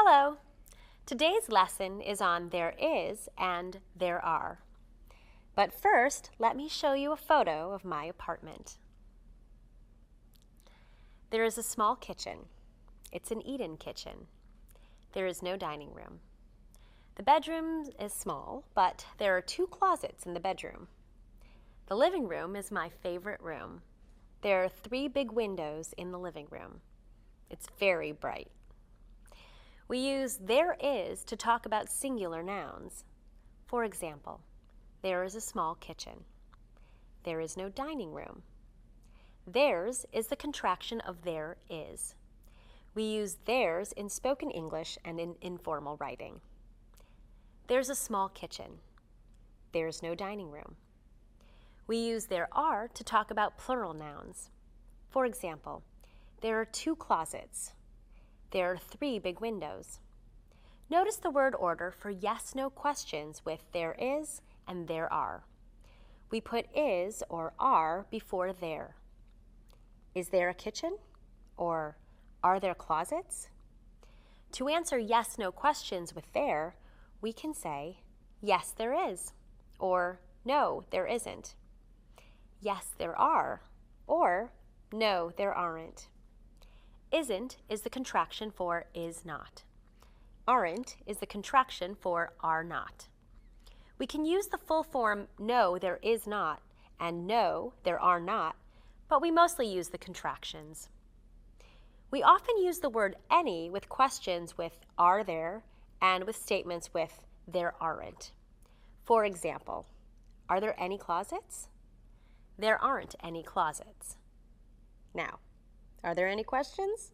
Hello! Today's lesson is on there is and there are. But first, let me show you a photo of my apartment. There is a small kitchen. It's an eat-in kitchen. There is no dining room. The bedroom is small, but there are 2 closets in the bedroom. The living room is my favorite room. There are 3 big windows in the living room. It's very bright. We use there is to talk about singular nouns. For example, there is a small kitchen. There is no dining room. Theirs is the contraction of there is. We use theirs in spoken English and in informal writing. There's a small kitchen. There's no dining room. We use there are to talk about plural nouns. For example, there are 2 closets. There are 3 big windows. Notice the word order for yes-no questions with there is and there are. We put is or are before there. Is there a kitchen? Or are there closets? To answer yes-no questions with there, we can say, yes, there is, or no, there isn't. Yes, there are, or no, there aren't. Isn't is the contraction for is not. Aren't is the contraction for are not. We can use the full form no, there is not, and no, there are not, but we mostly use the contractions. We often use the word any with questions with are there and with statements with there aren't. For example, are there any closets? There aren't any closets. Now, are there any questions?